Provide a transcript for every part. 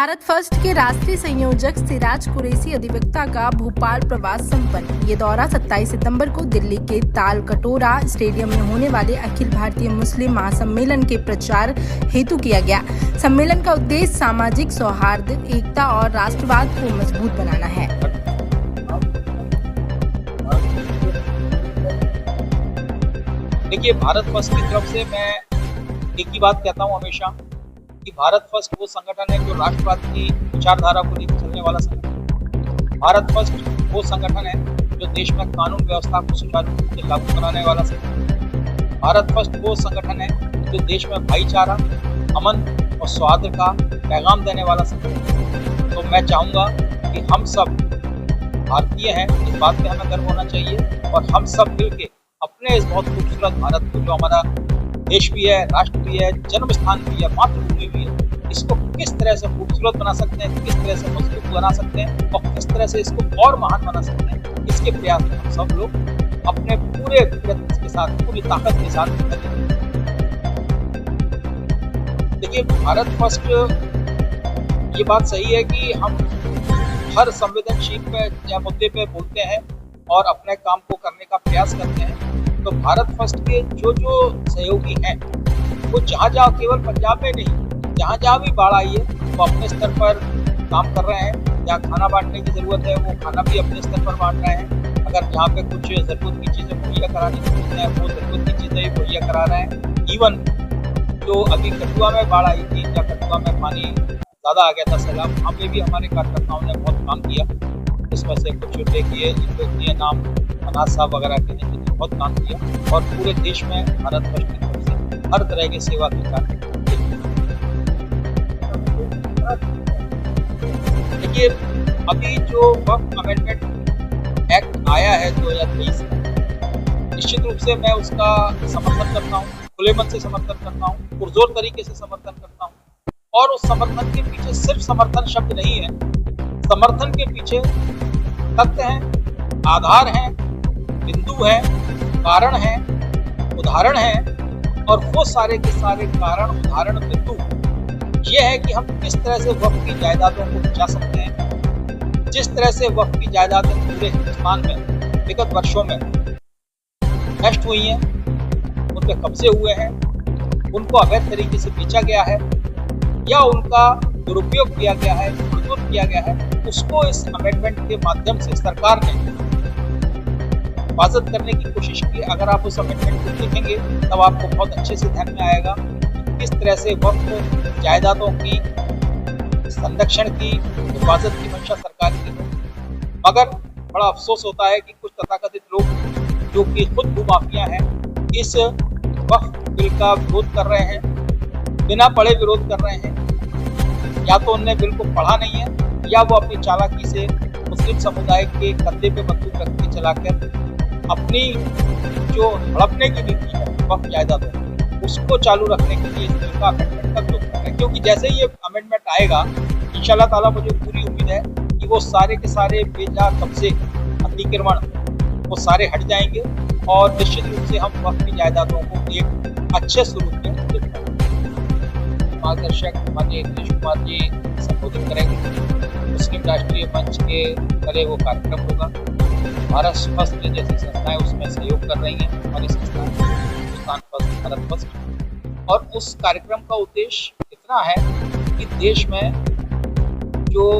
Bharat first के राष्ट्रीय संयोजक सिराज कुरैशी अधिवक्ता का भोपाल प्रवास संपन्न। ये दौरा 27 सितंबर को दिल्ली के ताल कटोरा स्टेडियम में होने वाले अखिल भारतीय मुस्लिम महासम्मेलन के प्रचार हेतु किया गया। सम्मेलन का उद्देश्य सामाजिक सौहार्द, एकता और राष्ट्रवाद को मजबूत बनाना है। देखिए, भारत फर्स्ट की तरफ से मैं एक ही बात कहता हूँ हमेशा कि भारत फर्स्ट वो संगठन है जो राष्ट्रवाद की विचारधारा को लेकर चलने वाला संगठन है। भारत फर्स्ट वो संगठन है जो देश में कानून व्यवस्था को सुचारू रूप से लागू कराने वाला संगठन है। भारत फर्स्ट वो संगठन है जो देश में भाईचारा, अमन और सौहार्द का पैगाम देने वाला संगठन है। तो मैं चाहूँगा कि हम सब भारतीय हैं, इस बात पे हमें गर्व होना चाहिए और हम सब मिलके अपने इस बहुत खूबसूरत भारत को, जो हमारा देश भी है, राष्ट्र भी है, जन्म स्थान भी है, मातृभूमि भी है, इसको किस तरह से खूबसूरत बना सकते हैं, किस तरह से मजबूत बना सकते हैं और किस तरह से इसको और महान बना सकते हैं, इसके प्रयास में हम सब लोग अपने पूरे प्रयत्न के साथ, पूरी ताकत के साथ करें। देखिए, भारत फर्स्ट ये बात सही है कि हम हर संवेदनशील पे या मुद्दे पे बोलते हैं और अपने काम को करने का प्रयास करते हैं। तो भारत फर्स्ट के जो सहयोगी हैं वो जहाँ केवल पंजाब में नहीं, जहाँ भी बाढ़ आई है वो अपने स्तर पर काम कर रहे हैं। जहाँ खाना बांटने की ज़रूरत है वो खाना भी अपने स्तर पर बांट रहे हैं। अगर जहाँ पे कुछ ज़रूरत की चीज़ें मुहैया करानी चाहिए हैं वो ज़रूरत की चीज़ें ही मुहैया करा रहे हैं। इवन जो अभी कठुआ में बाढ़ आई थी या कठुआ में पानी ज़्यादा आ गया था, सैलाब, वहाँ पे भी हमारे कार्यकर्ताओं ने बहुत काम किया। इसमें से कुछ देखिए इनके नाम अनाज साहब वगैरह के ने बहुत काम किया और पूरे देश में भारत फर्स्ट की तरफ से हर तरह की सेवा के कार्य। देखिए, अभी जो वक्फ अमेंडमेंट एक्ट आया है 2023 में, निश्चित रूप से मैं उसका समर्थन करता हूँ, खुले मन से समर्थन करता हूँ, पुरजोर तरीके से समर्थन करता हूँ। और उस समर्थन के पीछे सिर्फ समर्थन शब्द नहीं है, समर्थन के पीछे तथ्य हैं, आधार हैं, बिंदु हैं, कारण हैं, उदाहरण हैं और वो सारे के सारे कारण, उदाहरण, बिंदु ये है कि हम किस तरह से वक्फ की जायदादों को बचा सकते हैं। जिस तरह से वक्फ की जायदादें पूरे हिंदुस्तान में विगत वर्षों में नष्ट हुई हैं, उन पे कब्जे हुए हैं, उनको अवैध तरीके से बेचा गया है या उनका दुरुपयोग किया गया है, दुरुपयोग किया गया है, उसको इस अमेंडमेंट के माध्यम से सरकार ने हिफाजत करने की कोशिश की। अगर आप उस अमेंडमेंट को देखेंगे तब आपको बहुत अच्छे से ध्यान में आएगा किस तरह से वक्फ जायदादों की संरक्षण की, हिफाजत की मंशा सरकार की है। मगर बड़ा अफसोस होता है कि कुछ तथाकथित लोग जो कि खुद भूमाफिया हैं, इस वक्फ बिल का विरोध कर रहे हैं, बिना पढ़े विरोध कर रहे हैं। या तो उनने बिल को पढ़ा नहीं है या वो अपनी चालाकी से मुस्लिम समुदाय के कंधे पे बंदूक रख के चलाकर अपनी जो हड़पने की नीति है वक्फ जायदादों उसको चालू रखने के लिए इस बिल का अमेंडमेंट का विरोध कर रहे हैं। क्योंकि जैसे ही ये अमेंडमेंट आएगा, इंशाल्लाह ताला मुझे पूरी उम्मीद है कि वो सारे के सारे बेजा कब्जे, अतिक्रमण वो सारे हट जाएंगे और निश्चित रूप से हम वक्फ की जायदादों को एक अच्छे स्वरूप में देख पाएंगे। मार्गदर्शक माननीय नीतीश कुमार जी संबोधित करेंगे। मुस्लिम राष्ट्रीय मंच के पहले वो कार्यक्रम होगा। भारत फर्स्ट जैसी संस्थाएं उसमें सहयोग कर रही हैं, हमारी संस्थाएं हिंदुस्तान फर्स्ट, भारत फर्स्ट। और उस कार्यक्रम का उद्देश्य इतना है कि देश में जो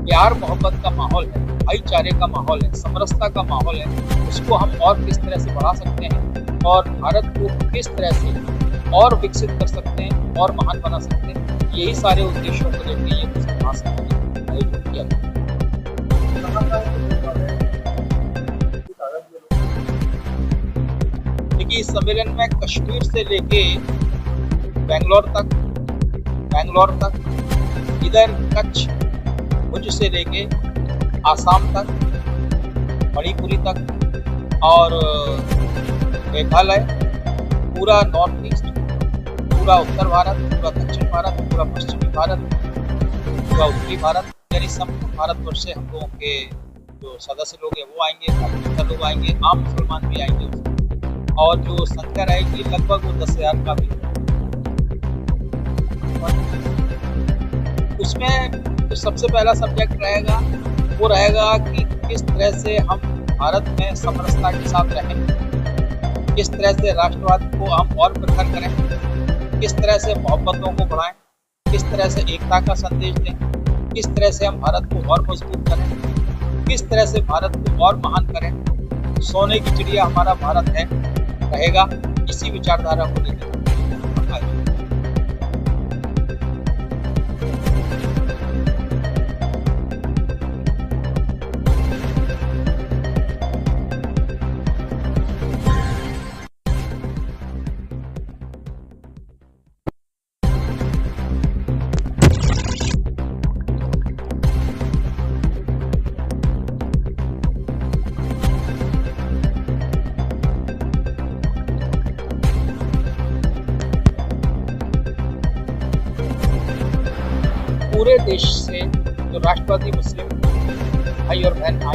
प्यार मोहब्बत का माहौल है, भाईचारे का माहौल है, समरसता का माहौल है, उसको हम और किस तरह से बढ़ा सकते हैं और भारत को किस तरह से और विकसित कर सकते हैं और महान बना सकते हैं। यही सारे उद्देश्यों को लेकर ये आयोजित किया गया। देखिए, इस सम्मेलन में कश्मीर से लेके बेंगलोर तक, इधर कच्छ, भुज से लेके आसाम तक, मणिपुरी तक और मेघालय, पूरा नॉर्थ ईस्ट, पूरा उत्तर भारत, पूरा दक्षिण भारत, पूरा पश्चिमी भारत, पूरा उत्तरी भारत, यानी संपूर्ण भारतवर्ष से हम लोगों के जो सदस्य लोग हैं वो आएंगे, कार्यकर्ता लोग आएंगे, आम मुसलमान भी आएंगे और जो संख्या रहेगी लगभग वो 10,000 का भी। उसमें जो सबसे पहला सब्जेक्ट रहेगा वो रहेगा कि किस तरह से हम भारत में समरसता के साथ रहें, किस तरह से राष्ट्रवाद को हम और प्रखर करें, किस तरह से मोहब्बतों को बढ़ाएं, किस तरह से एकता का संदेश दें, किस तरह से हम भारत को और मजबूत करें, किस तरह से भारत को और महान करें। सोने की चिड़िया हमारा भारत है, रहेगा, इसी विचारधारा को लेकर पूरे देश से जो राष्ट्रवादी मुस्लिम भाई और बहन आए